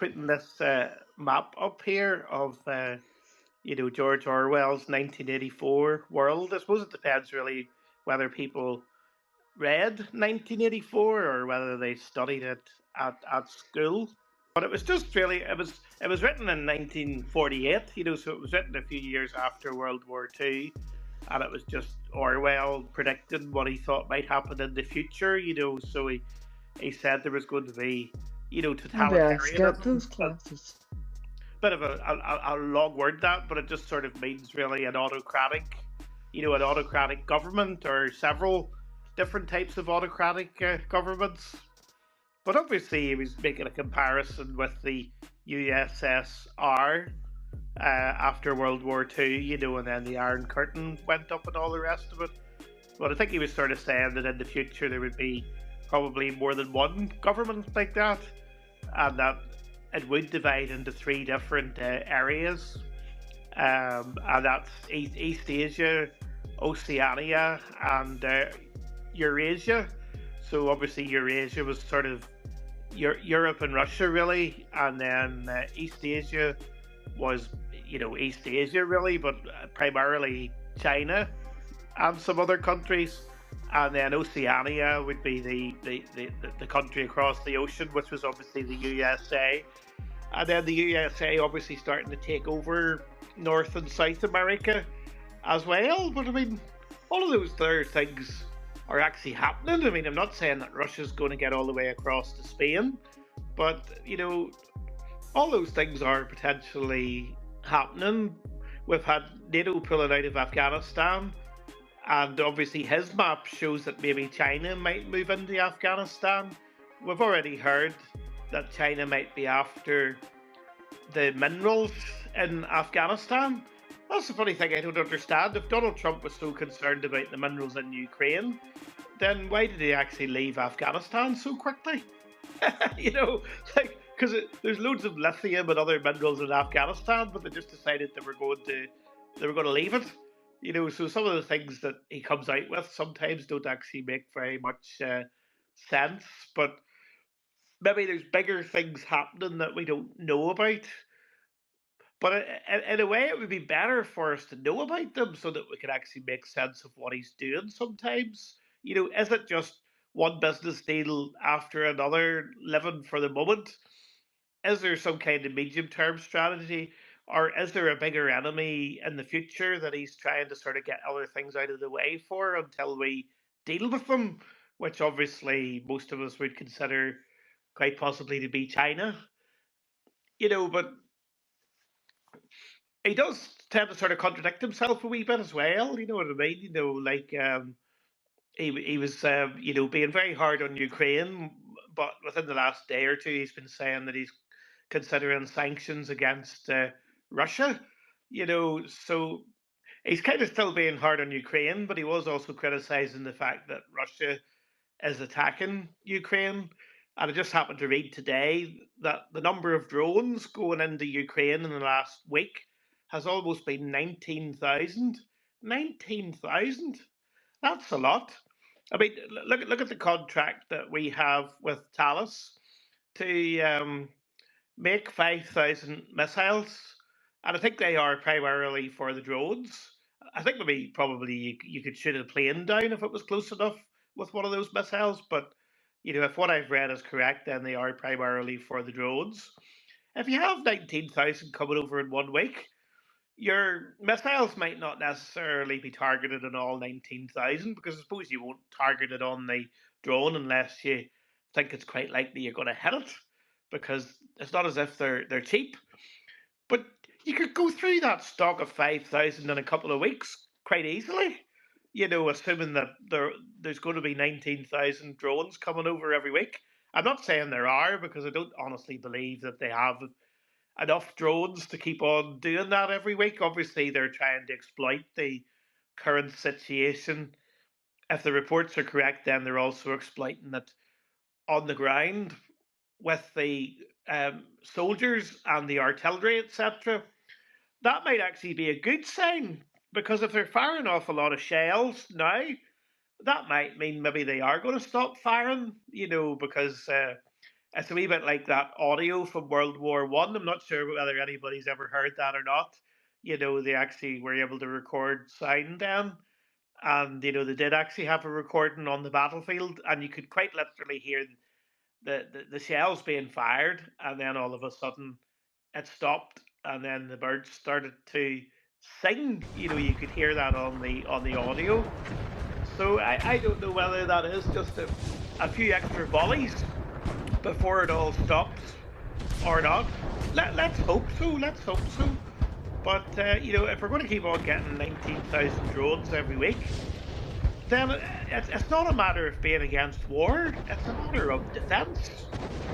putting this map up here of George Orwell's 1984 world. I suppose it depends really whether people read 1984 or whether they studied it at school. But it was just really it was written in 1948, so it was written a few years after World War II, and it was just Orwell predicting what he thought might happen in the future. So he said there was going to be Maybe I skipped totalitarianism. those classes. Bit of a long word, that, but it just sort of means really an autocratic government, or several different types of autocratic governments. But obviously, he was making a comparison with the USSR after World War II, and then the Iron Curtain went up and all the rest of it. But I think he was sort of saying that in the future there would be probably more than one government like that, and that it would divide into three different areas, and that's East Asia, Oceania, and Eurasia. So obviously Eurasia was sort of Europe and Russia really, and then East Asia was East Asia really, but primarily China and some other countries. And then Oceania would be the country across the ocean, which was obviously the USA. And then the USA obviously starting to take over North and South America as well. But I mean, all of those other things are actually happening. I mean, I'm not saying that Russia's going to get all the way across to Spain, but all those things are potentially happening. We've had NATO pulling out of Afghanistan, and obviously his map shows that maybe China might move into Afghanistan. We've already heard that China might be after the minerals in Afghanistan. That's the funny thing I don't understand. If Donald Trump was so concerned about the minerals in Ukraine, then why did he actually leave Afghanistan so quickly? you know, because there's loads of lithium and other minerals in Afghanistan, but they just decided they were going to leave it. So some of the things that he comes out with sometimes don't actually make very much sense. But maybe there's bigger things happening that we don't know about. But in a way, it would be better for us to know about them so that we can actually make sense of what he's doing sometimes. Is it just one business deal after another, living for the moment? Is there some kind of medium term strategy? Or is there a bigger enemy in the future that he's trying to sort of get other things out of the way for until we deal with them? Which obviously most of us would consider quite possibly to be China. But he does tend to sort of contradict himself a wee bit as well. You know what I mean? Like he was being very hard on Ukraine, but within the last day or two, he's been saying that he's considering sanctions against Russia. So he's kind of still being hard on Ukraine, but he was also criticizing the fact that Russia is attacking Ukraine. And I just happened to read today that the number of drones going into Ukraine in the last week has almost been 19,000. 19,000? That's a lot. I mean, look at the contract that we have with Thales to make 5,000 missiles. And I think they are primarily for the drones. I think maybe probably you could shoot a plane down if it was close enough with one of those missiles. But if what I've read is correct, then they are primarily for the drones. If you have 19,000 coming over in one week, your missiles might not necessarily be targeted on all 19,000, because I suppose you won't target it on the drone unless you think it's quite likely you're going to hit it, because it's not as if they're cheap. But you could go through that stock of 5,000 in a couple of weeks quite easily, assuming that there's going to be 19,000 drones coming over every week. I'm not saying there are, because I don't honestly believe that they have enough drones to keep on doing that every week. Obviously, they're trying to exploit the current situation. If the reports are correct, then they're also exploiting it on the ground with the soldiers and the artillery, etc. That might actually be a good sign, because if they're firing off a lot of shells now, that might mean maybe they are going to stop firing, because It's a wee bit like that audio from World War One. I'm not sure whether anybody's ever heard that or not. They actually were able to record sound then, and they did actually have a recording on the battlefield, and you could quite literally hear the shells being fired, and then all of a sudden it stopped, and then the birds started to sing. You could hear that on the audio. So I don't know whether that is just a few extra volleys before it all stops or not. Let's hope so. Let's hope so. But if we're going to keep on getting 19,000 drones every week, then it's not a matter of being against war. It's a matter of defence.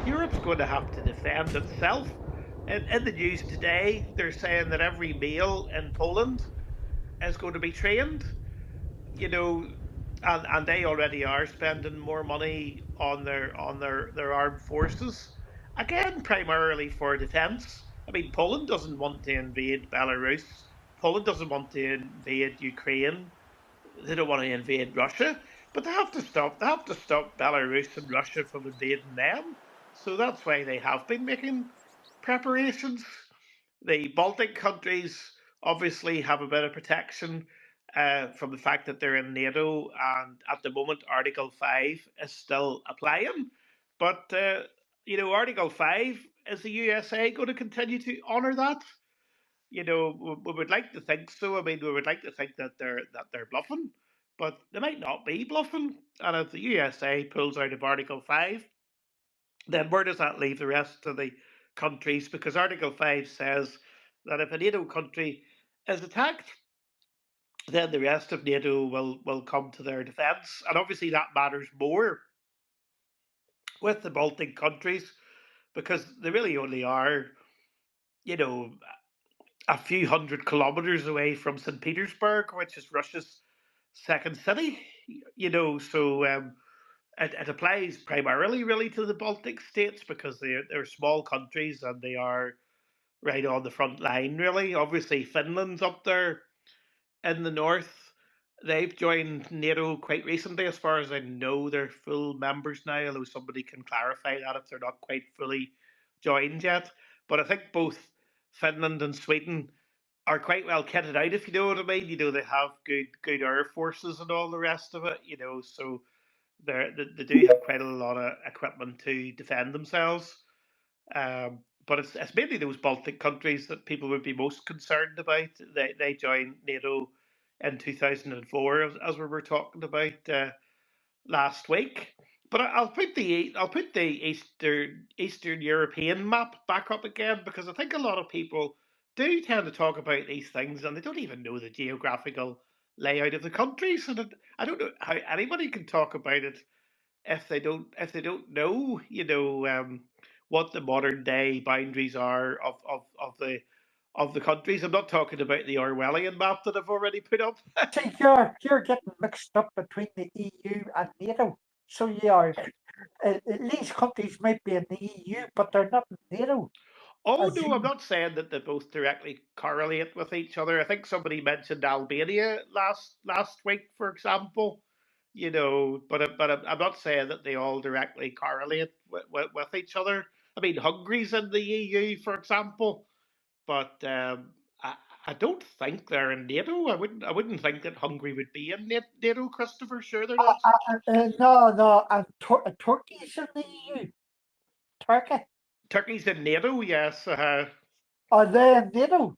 Europe's going to have to defend itself. In the news today, they're saying that every male in Poland is going to be trained. You know, and they already are spending more money on their armed forces. Again, primarily for defence. I mean, Poland doesn't want to invade Belarus. Poland doesn't want to invade Ukraine. They don't want to invade Russia, but they have to stop. They have to stop Belarus and Russia from invading them. So that's why they have been making preparations. The Baltic countries obviously have a bit of protection from the fact that they're in NATO, and at the moment, Article 5 is still applying. But, Article 5, is the USA going to continue to honour that? We would like to think so. I mean, we would like to think that they're bluffing, but they might not be bluffing. And if the USA pulls out of Article 5, then where does that leave the rest of the countries? Because Article 5 says that if a NATO country is attacked, then the rest of NATO will come to their defence. And obviously, that matters more with the Baltic countries because they really only are, you know, a few hundred kilometers away from St. Petersburg, which is Russia's second city. So it applies primarily really to the Baltic states because they're small countries and they are right on the front line, really. Obviously, Finland's up there in the north. They've joined NATO quite recently, as far as I know. They're full members now, although somebody can clarify that if they're not quite fully joined yet. But I think both Finland and Sweden are quite well kitted out, if you know what I mean. They have good air forces and all the rest of it. So they do have quite a lot of equipment to defend themselves. But it's mainly those Baltic countries that people would be most concerned about. They joined NATO in 2004, as we were talking about last week. But I'll put the Eastern European map back up again because I think a lot of people do tend to talk about these things and they don't even know the geographical layout of the countries. And I don't know how anybody can talk about it if they don't know, what the modern day boundaries are of the countries. I'm not talking about the Orwellian map that I've already put up. See, you're getting mixed up between the EU and NATO. So you are. These countries might be in the EU, but they're not in NATO. Oh As no, I'm you, not saying that they both directly correlate with each other. I think somebody mentioned Albania last week, for example. But I'm not saying that they all directly correlate with each other. I mean, Hungary's in the EU, for example, but I don't think they're in NATO. I wouldn't think that Hungary would be in NATO, Christopher. Sure, they're not. no, and Turkey's in the EU. Turkey. Turkey's in NATO, yes. Are they in NATO?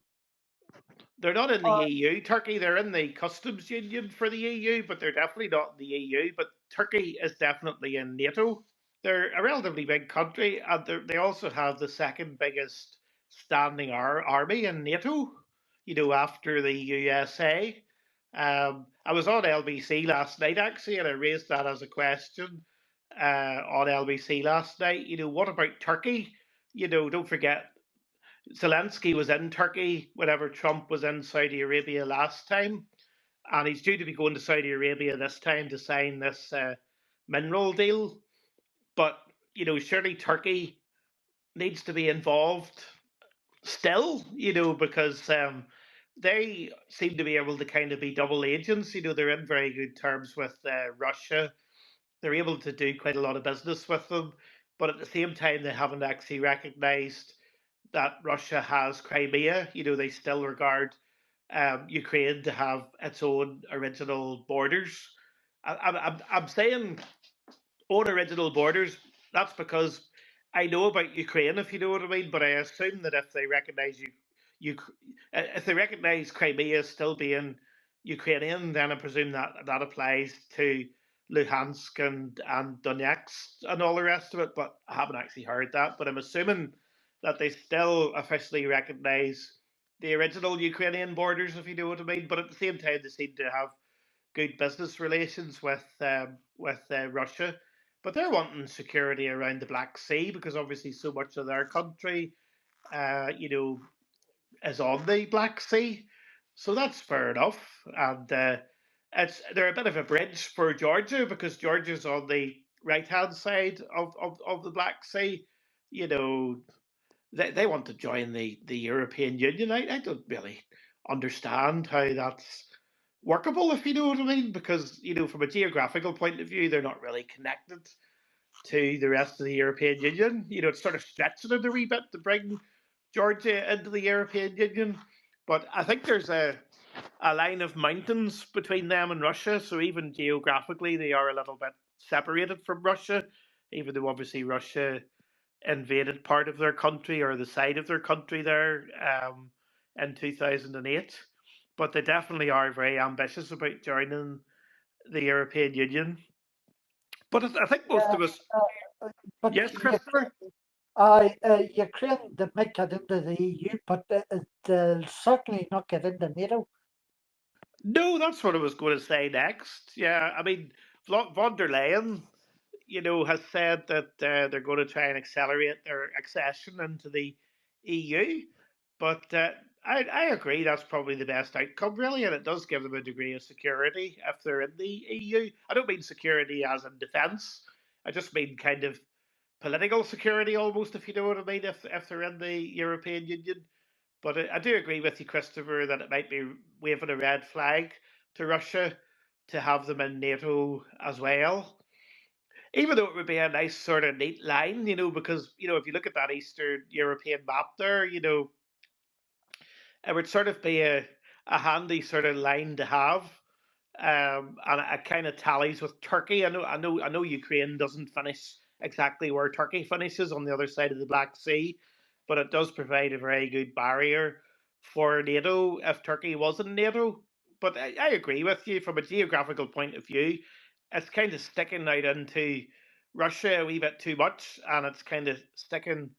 They're not in the Uh, EU. Turkey, they're in the customs union for the EU, but they're definitely not in the EU. But Turkey is definitely in NATO. They're a relatively big country, and they also have the second biggest standing army in NATO. After the USA. I was on LBC last night actually, and I raised that as a question on LBC last night. What about Turkey? Don't forget Zelensky was in Turkey whenever Trump was in Saudi Arabia last time, and he's due to be going to Saudi Arabia this time to sign this mineral deal. But surely Turkey needs to be involved still, because they seem to be able to kind of be double agents. They're in very good terms with Russia. They're able to do quite a lot of business with them. but at the same time, they haven't actually recognised that Russia has Crimea. They still regard Ukraine to have its own original borders. I'm saying own original borders. That's because I know about Ukraine, if you know what I mean. But I assume that if they recognise if they recognise Crimea as still being Ukrainian, then I presume that that applies to Luhansk and Donetsk and all the rest of it. But I haven't actually heard that. But I'm assuming that they still officially recognise the original Ukrainian borders, if you know what I mean. But at the same time, they seem to have good business relations with Russia, but they're wanting security around the Black Sea because obviously so much of their country, uh, you know, is on the Black Sea. So that's fair enough, and they're a bit of a bridge for Georgia because Georgia's on the right hand side of the Black Sea. You know, they want to join the European Union. I don't really understand how that's workable, if you know what I mean, because from a geographical point of view, they're not really connected to the rest of the European Union. It's sort of stretching it a wee bit to bring Georgia into the European Union, but I think there's a line of mountains between them and Russia, so even geographically, they are a little bit separated from Russia, even though obviously Russia invaded part of their country or the side of their country there in 2008. But they definitely are very ambitious about joining the European Union. But I think most Yeah, of us, uh, but yes, Christopher? Ukraine, they might get into the EU, but they'll certainly not get into NATO. No, that's what I was going to say next. Yeah, I mean, von der Leyen, has said that they're going to try and accelerate their accession into the EU. But I agree that's probably the best outcome, really, and it does give them a degree of security if they're in the EU. I don't mean security as in defence. I just mean kind of political security, almost, if you know what I mean. If they're in the European Union, but I do agree with you, Christopher, that it might be waving a red flag to Russia to have them in NATO as well. Even though it would be a nice sort of neat line, because if you look at that Eastern European map there, it would sort of be a handy sort of line to have, and it kind of tallies with Turkey. I know Ukraine doesn't finish exactly where Turkey finishes on the other side of the Black Sea, but it does provide a very good barrier for NATO if Turkey was in NATO. But I agree with you from a geographical point of view. It's kind of sticking out into Russia a wee bit too much, and it's kind of sticking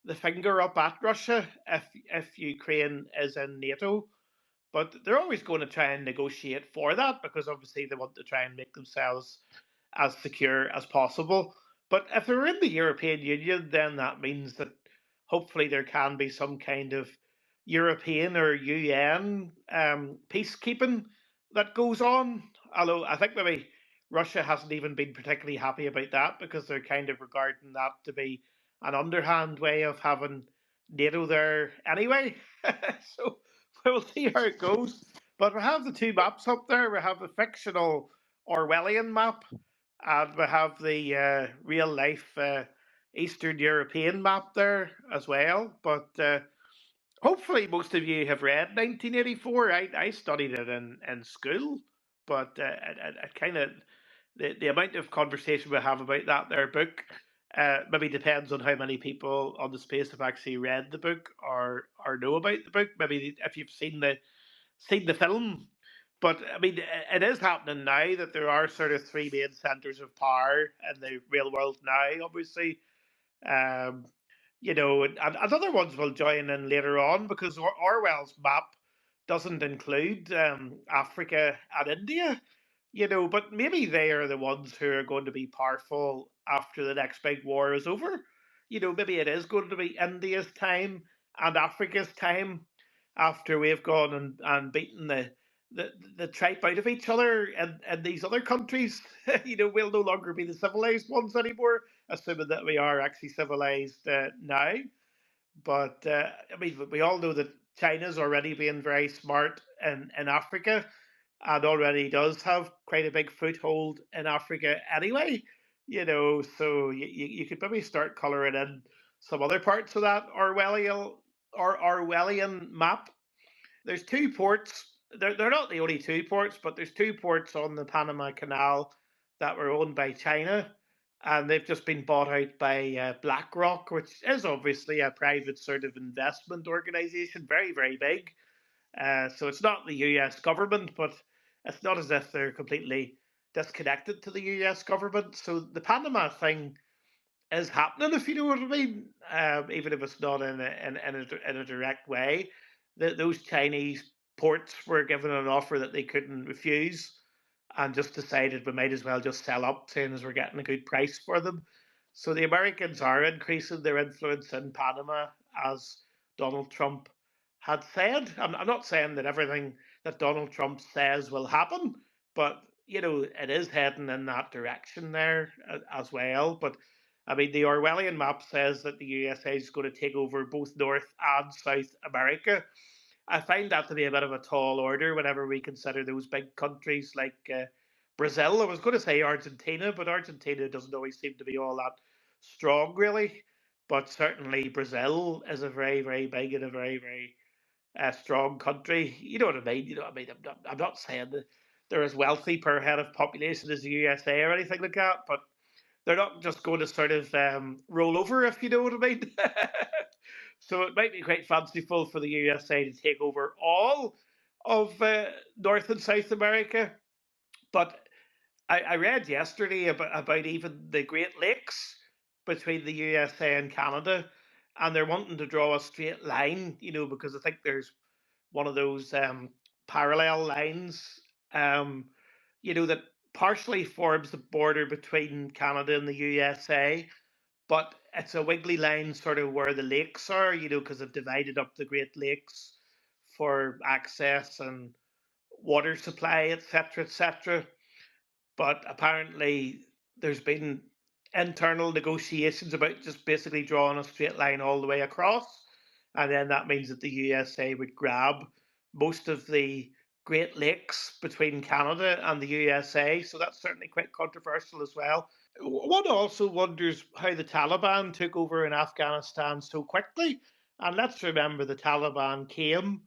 the finger up at Russia if Ukraine is in NATO. But they're always going to try and negotiate for that because obviously they want to try and make themselves as secure as possible. But if they're in the European Union, then that means that hopefully there can be some kind of European or UN peacekeeping that goes on. Although I think maybe Russia hasn't even been particularly happy about that because they're kind of regarding that to be an underhand way of having NATO there anyway. So we'll see how it goes. But we have the two maps up there. We have the fictional Orwellian map, and we have the real life Eastern European map there as well. But hopefully, most of you have read 1984. I studied it in school, but it kind of the amount of conversation we have about that there book maybe depends on how many people on the space have actually read the book or know about the book. Maybe if you've seen the film. But I mean, it is happening now that there are sort of three main centers of power in the real world now. Obviously, um, and other ones will join in later on because Orwell's map doesn't include Africa and India. But maybe they are the ones who are going to be powerful after the next big war is over. Maybe it is going to be India's time and Africa's time after we've gone and beaten the tripe out of each other and these other countries. We'll no longer be the civilized ones anymore, assuming that we are actually civilized now. But I mean, we all know that China's already being very smart in Africa and already does have quite a big foothold in Africa anyway. So you could maybe start colouring in some other parts of that Orwellian map. There's two ports. They're not the only two ports, but there's two ports on the Panama Canal that were owned by China, and they've just been bought out by BlackRock, which is obviously a private sort of investment organization, very, very big. So it's not the US government, but it's not as if they're completely disconnected to the US government. So the Panama thing is happening, if you know what I mean, even if it's not in a direct way. Those Chinese ports were given an offer that they couldn't refuse and just decided we might as well just sell up, saying as we're getting a good price for them. So the Americans are increasing their influence in Panama, as Donald Trump had said. I'm not saying that everything that Donald Trump says will happen, but it is heading in that direction there as well. But I mean, the Orwellian map says that the USA is going to take over both North and South America. I find that to be a bit of a tall order whenever we consider those big countries like Brazil. I was going to say Argentina, but Argentina doesn't always seem to be all that strong, really. But certainly Brazil is a very, very big and a very, very strong country. You know what I mean? I'm not saying that they're as wealthy per head of population as the USA or anything like that, but they're not just going to sort of roll over, if you know what I mean. So it might be quite fanciful for the USA to take over all of North and South America. But I read yesterday about even the Great Lakes between the USA and Canada, and they're wanting to draw a straight line, because I think there's one of those parallel lines, that partially forms the border between Canada and the USA, but it's a wiggly line sort of where the lakes are, because they've divided up the Great Lakes for access and water supply, etc., etc. But apparently, there's been internal negotiations about just basically drawing a straight line all the way across. And then that means that the USA would grab most of the Great Lakes between Canada and the USA. So that's certainly quite controversial as well. One also wonders how the Taliban took over in Afghanistan so quickly. And let's remember the Taliban came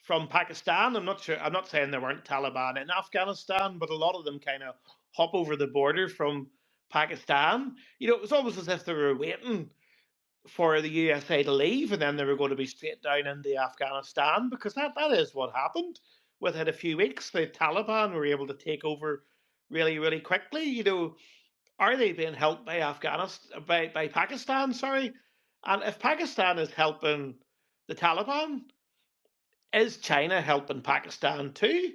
from Pakistan. I'm not sure. I'm not saying there weren't Taliban in Afghanistan, but a lot of them kind of hop over the border from Pakistan. It was almost as if they were waiting for the USA to leave, and then they were going to be straight down into Afghanistan, because that is what happened. Within a few weeks, the Taliban were able to take over really, really quickly. Are they being helped by Afghanistan, by Pakistan? Sorry, and if Pakistan is helping the Taliban, is China helping Pakistan too?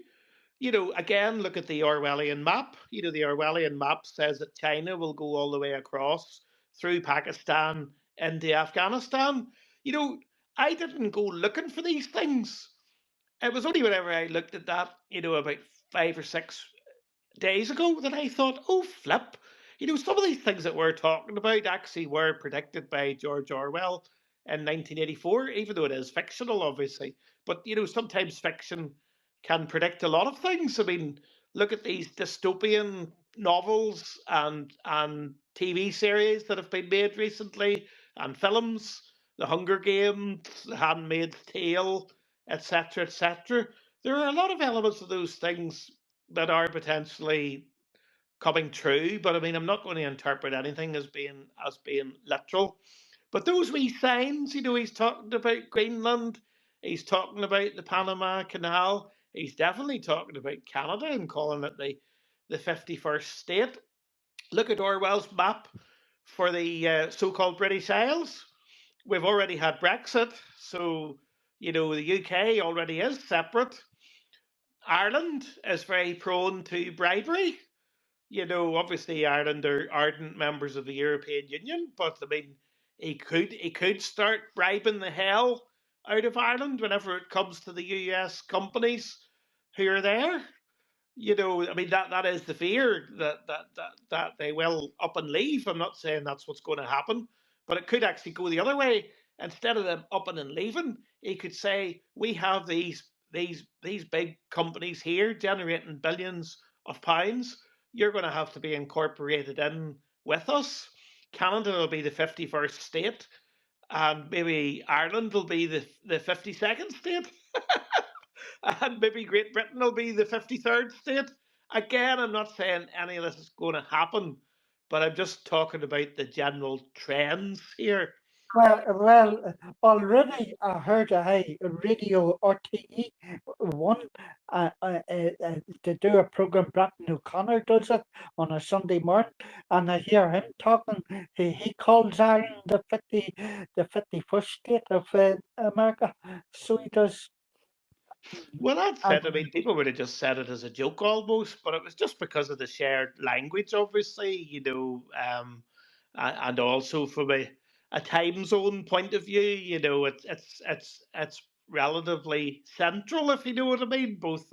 Again, look at the Orwellian map. The Orwellian map says that China will go all the way across through Pakistan into Afghanistan. You know, I didn't go looking for these things. It was only whenever I looked at that, about 5 or 6 days ago that I thought, oh, flip. Some of these things that we're talking about actually were predicted by George Orwell in 1984, even though it is fictional, obviously. But, sometimes fiction can predict a lot of things. I mean, look at these dystopian novels and TV series that have been made recently, and films, The Hunger Games, The Handmaid's Tale, etc., etc. There are a lot of elements of those things that are potentially coming true, but I mean, I'm not going to interpret anything as being literal. But those wee signs, he's talking about Greenland, he's talking about the Panama Canal, he's definitely talking about Canada and calling it the 51st state. Look at Orwell's map for the so-called British Isles. We've already had Brexit, so the UK already is separate. Ireland is very prone to bribery. Obviously Ireland are ardent members of the European Union, but I mean, he could start bribing the hell out of Ireland whenever it comes to the US companies who are there. I mean, that is the fear that they will up and leave. I'm not saying that's what's going to happen, but it could actually go the other way. Instead of them upping and leaving, he could say, we have these big companies here generating billions of pounds. You're going to have to be incorporated in with us. Canada will be the 51st state, and maybe Ireland will be the 52nd state, and maybe Great Britain will be the 53rd state. Again, I'm not saying any of this is going to happen, but I'm just talking about the general trends here. Already I heard a radio RTE one to do a program. Bratton O'Connor does it on a Sunday morning, and I hear him talking. He calls Ireland the 51st state of America. So he does. Well, that's And it. I mean, people would have just said it as a joke almost, but it was just because of the shared language, obviously, and also from a time zone point of view, it's relatively central, if you know what I mean, both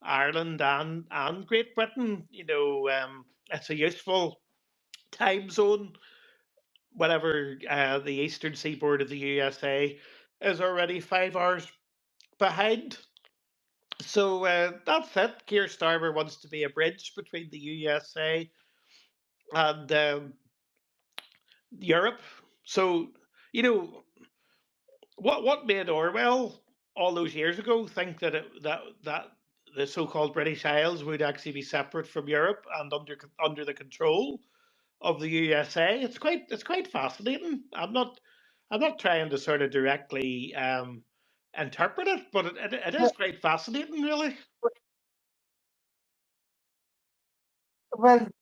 Ireland and Great Britain. It's a useful time zone whenever the eastern seaboard of the USA is already 5 hours behind. So that's it. Keir Starmer wants to be a bridge between the USA and Europe. So you know what made Orwell all those years ago think that that the so-called British Isles would actually be separate from Europe and under the control of the USA. It's quite fascinating. I'm not trying to sort of directly interpret it, but it is quite fascinating, really.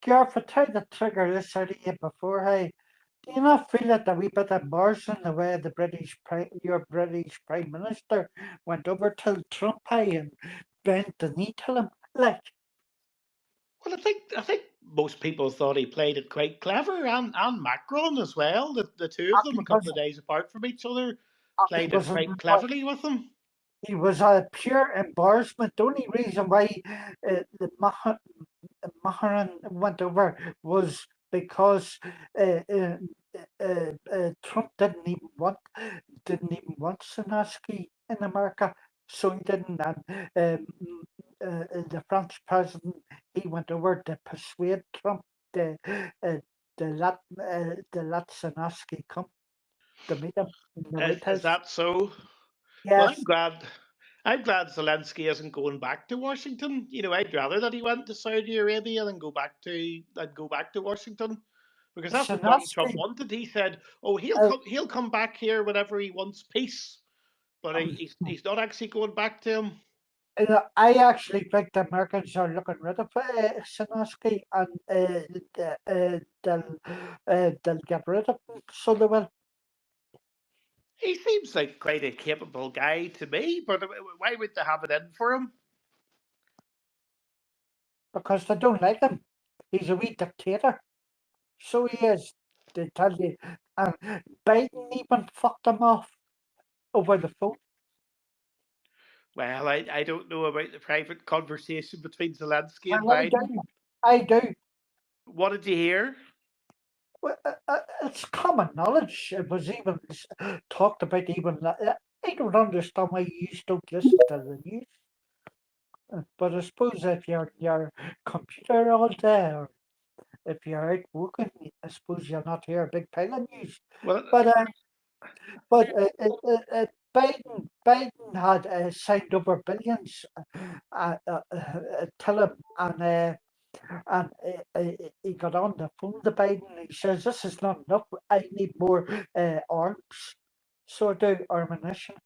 Gareth, I tried to trigger this out of you before. Hey, do you not feel it a wee bit embarrassing the way your British Prime Minister went over to Trump, hey, and bent the knee to him? Like, Well, I think most people thought he played it quite clever, and Macron as well. The two of them, he a couple was, of days apart from each other, he played it was, quite cleverly with them. he was a pure embarrassment. The only reason why the Maharan went over was because uh, uh, Trump didn't even want Zelensky in America, so he didn't. And the French president, he went over to persuade Trump to let Zelensky come to meet him in the White Is House. that so? Well, I'm Yes, glad. I'm glad Zelensky isn't going back to Washington. I'd rather that he went to Saudi Arabia than go back to Washington, because that's what Donald Trump Zelensky. wanted. He said, "Oh, he'll Uh, come. He'll come back here whenever he wants peace." But he's not actually going back to him. I actually think the Americans are looking rid of Zelensky, and they'll get rid of him, so they will, He seems like quite a capable guy to me, but why would they have it in for him? because they don't like him. He's a wee dictator, so he is. They tell you, and Biden even fucked him off over the phone. Well, I don't know about the private conversation between Zelensky and Well, I Biden. do. I do. What did you hear? Well, it's common knowledge. It was even talked about. I don't understand why you don't listen to the news. But I suppose if you're on your computer all day, or if you're out working, I suppose you'll not hear a big pile of news. Well, But Biden had signed over billions till him, and he got on the phone to Biden. He says, "This is not enough. I need more arms." So I do ammunition.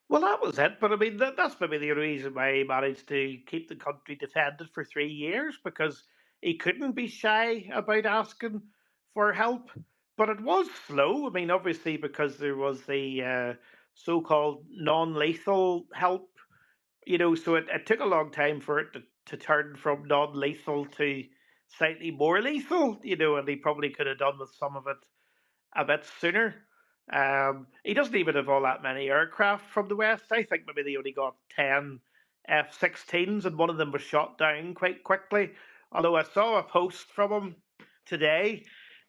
well, that was it. But I mean, that's maybe the reason why he managed to keep the country defended for 3 years, because he couldn't be shy about asking for help. But it was slow. I mean, obviously, because there was the so-called non-lethal help. So it took a long time for it to turn from non-lethal to slightly more lethal. And he probably could have done with some of it a bit sooner. He doesn't even have all that many aircraft from the West. I think maybe they only got 10 F-16s, and one of them was shot down quite quickly. Although I saw a post from him today,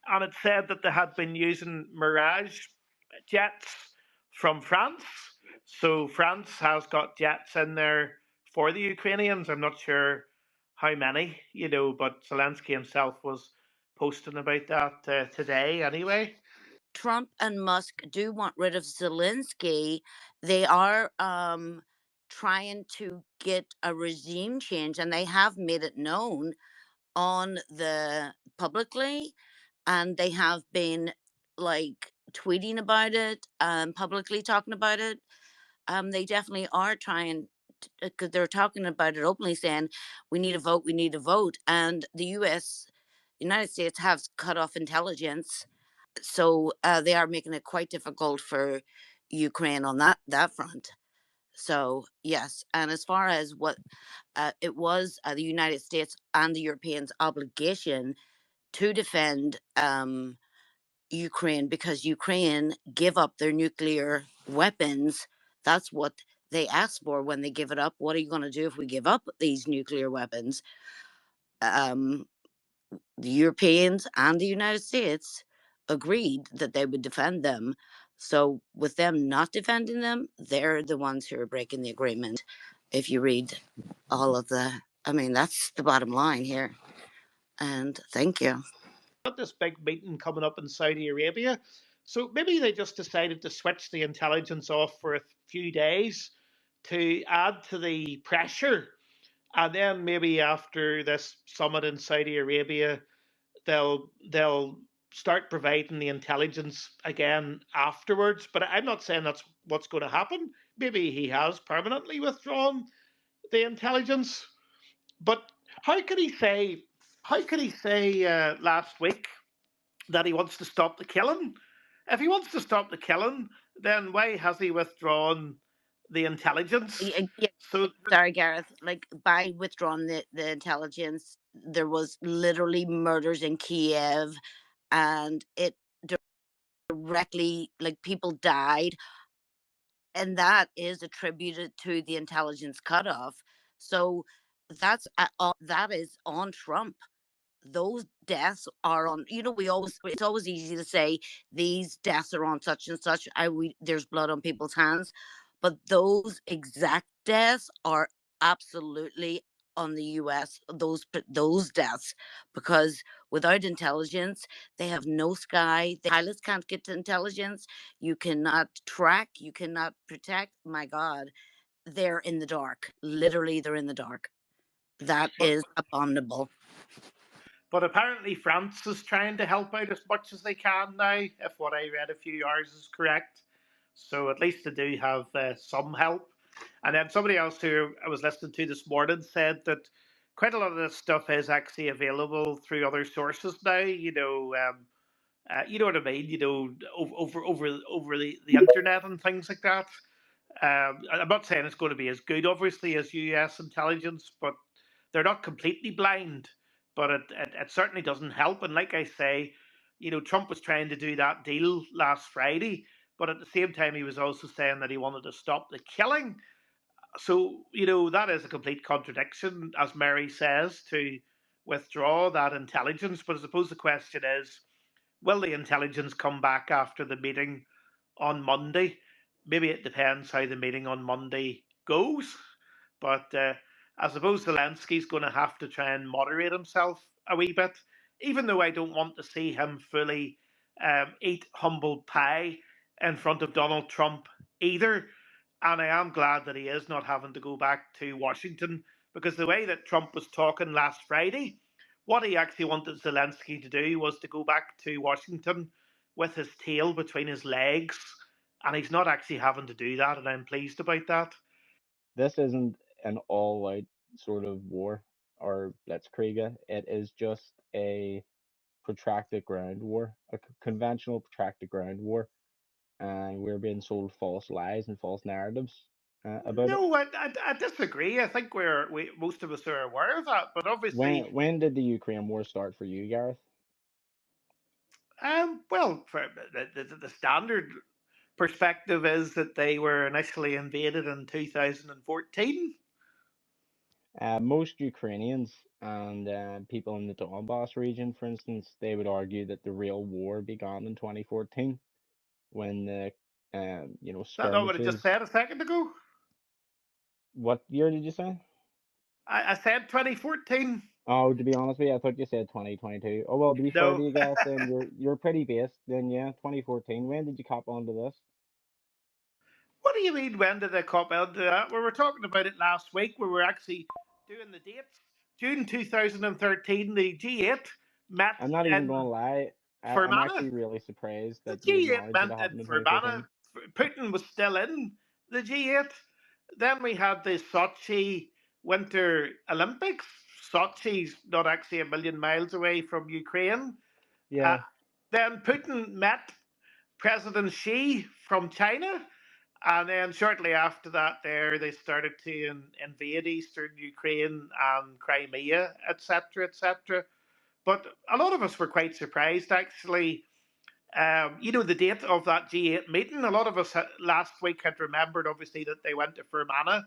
and it said that they had been using Mirage jets from France. So France has got jets in there for the Ukrainians. I'm not sure how many, but Zelensky himself was posting about that today anyway. Trump and Musk do want rid of Zelensky. They are trying to get a regime change, and they have made it known on the publicly, and they have been like tweeting about it and publicly talking about it. They definitely are trying because they're talking about it openly, saying we need a vote, we need a vote, and the United States have cut off intelligence, so they are making it quite difficult for Ukraine on that front. So yes, and as far as what it was, the United States and the Europeans' obligation to defend Ukraine, because Ukraine give up their nuclear weapons. That's what they asked for when they give it up. What are you going to do if we give up these nuclear weapons? Um, the Europeans and the United States agreed that they would defend them. So, with them not defending them, they're the ones who are breaking the agreement. If you read all of I mean, that's the bottom line here. And thank you. Got this big meeting coming up in Saudi Arabia. So maybe they just decided to switch the intelligence off for a few days to add to the pressure. And then maybe after this summit in Saudi Arabia, they'll start providing the intelligence again afterwards. But I'm not saying that's what's going to happen. Maybe he has permanently withdrawn the intelligence. But how could he say? How could he say last week that he wants to stop the killing? If he wants to stop the killing, then why has he withdrawn the intelligence? Yeah, So sorry, Gareth. Like, by withdrawing the intelligence, there was literally murders in Kiev, and it directly, like, people died, and that is attributed to the intelligence cutoff. So that is on Trump. Those deaths are on, we always, it's always easy to say these deaths are on such and such, there's blood on people's hands, but those exact deaths are absolutely on the US, those deaths, because without intelligence they have no sky, the pilots can't get to intelligence, you cannot track, you cannot protect. My god, they're in the dark, literally they're in the dark. That but is abominable. but apparently France is trying to help out as much as they can now, if what I read a few hours is correct. So at least they do have some help. And then somebody else who I was listening to this morning said that quite a lot of this stuff is actually available through other sources now. You know what I mean. Over the internet and things like that. I'm not saying it's going to be as good, obviously, as US intelligence, but they're not completely blind. But it certainly doesn't help. And like I say, Trump was trying to do that deal last Friday, but at the same time, he was also saying that he wanted to stop the killing. So, that is a complete contradiction, as Mary says, to withdraw that intelligence. But I suppose the question is, will the intelligence come back after the meeting on Monday? Maybe it depends how the meeting on Monday goes. But I suppose Zelensky's going to have to try and moderate himself a wee bit, even though I don't want to see him fully eat humble pie in front of Donald Trump either. And I am glad that he is not having to go back to Washington, because the way that Trump was talking last Friday, what he actually wanted Zelensky to do was to go back to Washington with his tail between his legs, and he's not actually having to do that, and I'm pleased about that. This isn't an all-out sort of war or blitzkrieg. It is just a protracted ground war, a conventional protracted ground war, and we're being sold false lies and false narratives about it. No, I disagree. I think we most of us are aware of that, but obviously, When did the Ukraine war start for you, Gareth? well, for the standard perspective is that they were initially invaded in 2014. Most Ukrainians and people in the Donbass region, for instance, they would argue that the real war began in 2014 when the Is that not what I just skirmishes. said a second ago? What year did you say? I said 2014. Oh, to be honest with you, I thought you said 2022. Oh well, to be fair to No. you guys, then you're pretty based. Then yeah, 2014. When did you cop onto this? What do you mean? When did they cop into that? We were talking about it last week. We were actually doing the dates. June 2013, the G8 met I'm not even in gonna lie. I'm Fermanagh. actually really surprised The that you G8 acknowledge it went in happened in Fermanagh. 2014. Putin was still in the G8. Then we had the Sochi Winter Olympics. Sochi's not actually a million miles away from Ukraine. Uh, Yeah, then Putin met President Xi from China. And then shortly after that, there they started to invade eastern Ukraine and Crimea, etc., etc. But a lot of us were quite surprised, actually. The date of that G8 meeting. A lot of us last week had remembered, obviously, that they went to Fermanagh,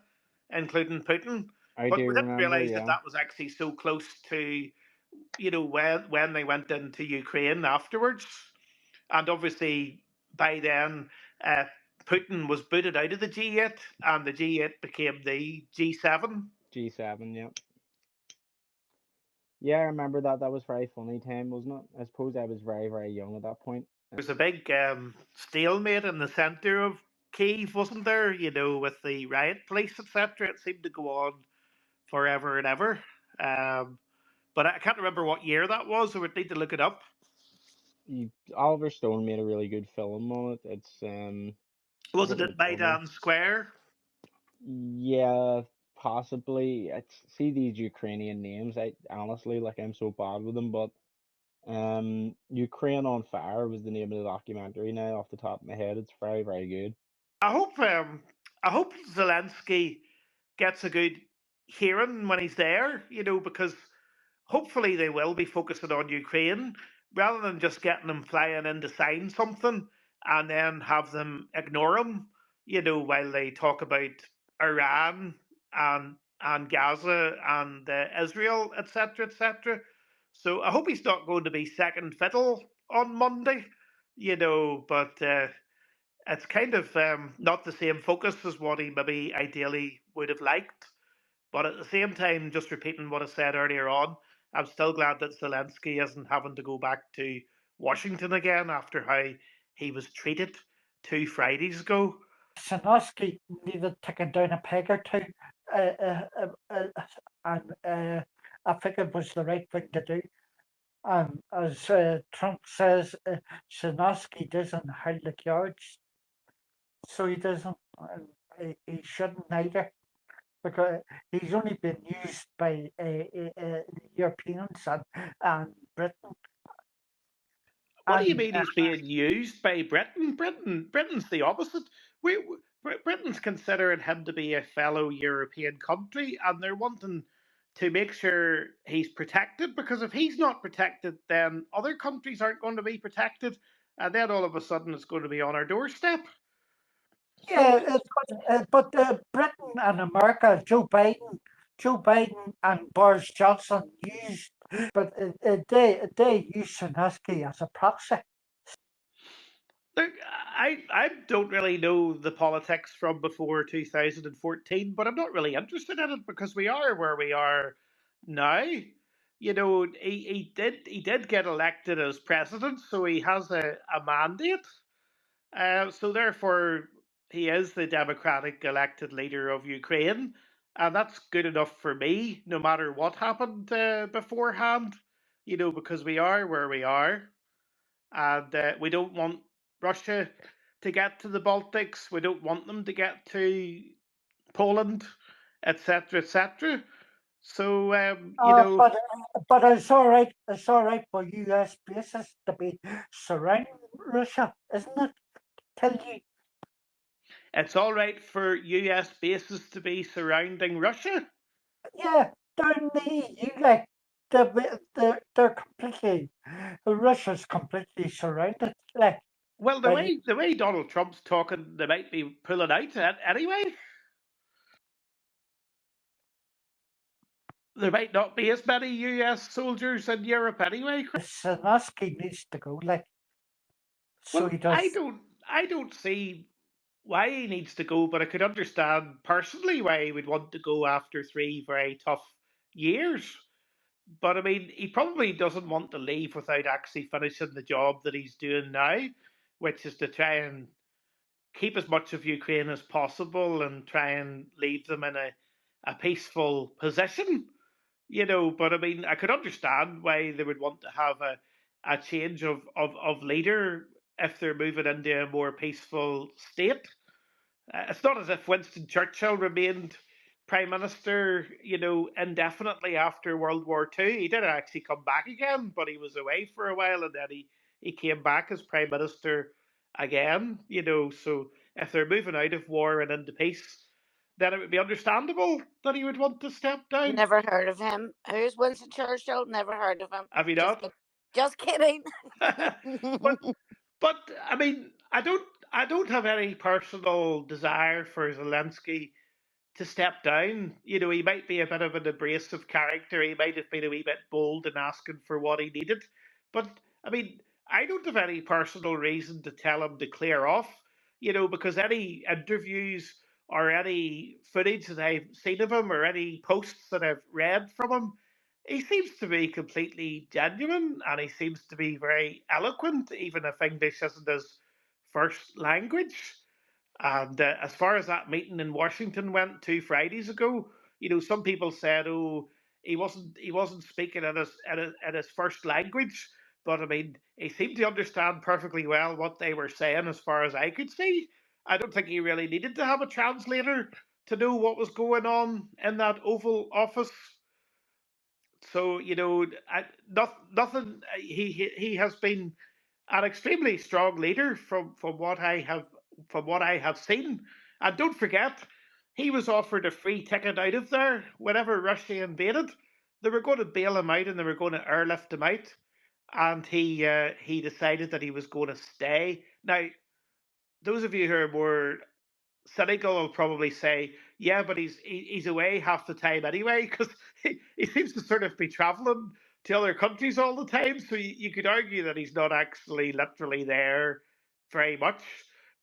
including Putin. I But do we didn't remember. realise that Yeah, that was actually so close to, when they went into Ukraine afterwards. And obviously, by then, uh, Putin was booted out of the G8, and the G8 became the G7. G7. Yeah, yeah, I remember that. That was very funny time, wasn't it? I suppose I was very very young at that point. There was a big stalemate in the centre of Kiev, wasn't there? With the riot police, etc. It seemed to go on forever and ever. Um, but I can't remember what year that was. I would need to look it up. Oliver Stone made a really good film on it. It's I Was forget it what at it's called now. Maidan Square? Yeah, possibly. It's see these Ukrainian names. I honestly like I'm so bad with them, but Ukraine on Fire was the name of the documentary now off the top of my head. It's very, very good. I hope Zelensky gets a good hearing when he's there. Because hopefully they will be focusing on Ukraine rather than just getting them flying in to sign something and then have them ignore him. While they talk about Iran and Gaza and Israel, etc., etc. So I hope he's not going to be second fiddle on Monday. But it's kind of not the same focus as what he maybe ideally would have liked. But at the same time, just repeating what I said earlier on, I'm still glad that Zelensky isn't having to go back to Washington again after how he was treated 2 Fridays ago. Sinosky needed taken down a peg or two, and I think it was the right thing to do. And as Trump says, Sinosky doesn't hold the cards, so he doesn't. He shouldn't either, because he's only been used by Europeans and Britain. What do you And mean he's being used by Britain? Britain's the opposite. Britain's considering him to be a fellow European country, and they're wanting to make sure he's protected. Because if he's not protected, then other countries aren't going to be protected, and then all of a sudden it's going to be on our doorstep. So yeah, but Britain and America, Joe Biden and Boris Johnson used, but they use Zelensky as a proxy. look, I don't really know the politics from before 2014, but I'm not really interested in it because we are where we are now. He did get elected as president, so he has a mandate. So therefore, he is the democratic elected leader of Ukraine, and that's good enough for me, no matter what happened beforehand. Because we are where we are, and we don't want Russia to get to the Baltics. We don't want them to get to Poland, etc., etc. So But it's all right. It's all right for U.S. bases to be surrounding Russia, isn't it? Tell you, it's all right for U.S. bases to be surrounding Russia. yeah, down the EU, like they're completely Russia's completely surrounded, like Well, the by the way the way Donald Trump's talking, they might be pulling out anyway. There might not be as many U.S. soldiers in Europe anyway. Zelensky needs to go, like so Well, he I does. don't. I don't see. why he needs to go, but I could understand personally why he would want to go after 3 very tough years. But I mean, he probably doesn't want to leave without actually finishing the job that he's doing now, which is to try and keep as much of Ukraine as possible and try and leave them in a peaceful position. But I mean, I could understand why they would want to have a change of leader if they're moving into a more peaceful state. It's not as if Winston Churchill remained prime minister, indefinitely after World War Two. He did actually come back again, but he was away for a while, and then he came back as prime minister again. So if they're moving out of war and into peace, then it would be understandable that he would want to step down. Never heard of him. Who's Winston Churchill? Never heard of him. Have you Just, not? just kidding. but but I mean, I don't have any personal desire for Zelensky to step down. He might be a bit of an abrasive character. He might have been a wee bit bold in asking for what he needed. But I mean, I don't have any personal reason to tell him to clear off, because any interviews or any footage that I've seen of him or any posts that I've read from him, he seems to be completely genuine and he seems to be very eloquent, even if English isn't his first language. And as far as that meeting in Washington went 2 Fridays ago, some people said, "Oh, he wasn't speaking in his first language," but I mean, he seemed to understand perfectly well what they were saying, as far as I could see. I don't think he really needed to have a translator to know what was going on in that Oval Office. So nothing. He has been an extremely strong leader from what I have seen. And don't forget, he was offered a free ticket out of there whenever Russia invaded. They were going to bail him out and they were going to airlift him out, and he decided that he was going to stay. Now, those of you who are more cynical will probably say, yeah, but he's away half the time anyway, because he seems to sort of be traveling to other countries all the time. So you could argue that he's not actually literally there very much,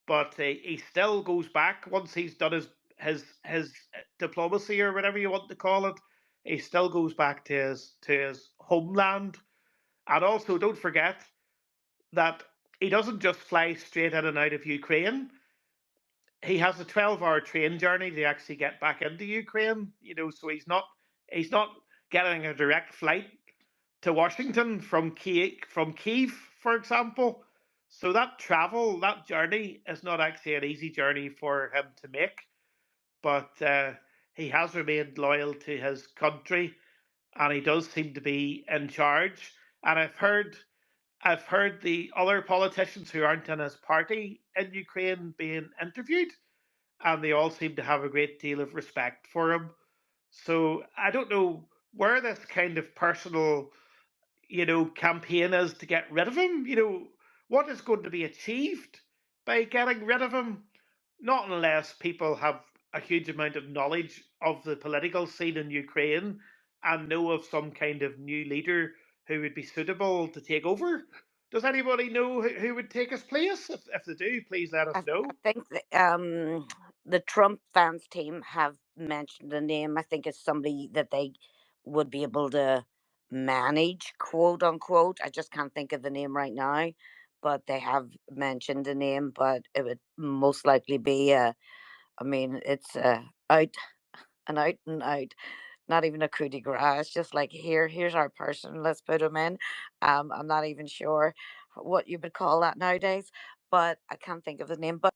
but he still goes back once he's done his diplomacy or whatever you want to call it. He still goes back to his homeland, and also don't forget that he doesn't just fly straight in and out of Ukraine. He has a 12-hour train journey to actually get back into Ukraine. So he's not getting a direct flight to Washington from Kiev, for example. So that journey is not actually an easy journey for him to make. But he has remained loyal to his country, and he does seem to be in charge. And I've heard the other politicians who aren't in his party in Ukraine being interviewed, and they all seem to have a great deal of respect for him. So I don't know where this kind of personal, campaign is to get rid of him. What is going to be achieved by getting rid of him? Not unless people have a huge amount of knowledge of the political scene in Ukraine and know of some kind of new leader who would be suitable to take over. Does anybody know who would take his place? If they do, please let us I know. think the Trump fans team have mentioned a name. I think it's somebody that they would be able to manage, quote unquote. I just can't think of the name right now, but they have mentioned a name. But it would most likely be I mean, it's out and out. Not even a coup de grace. It's just like here's our person. Let's put him in. I'm not even sure what you would call that nowadays, but I can't think of the name. But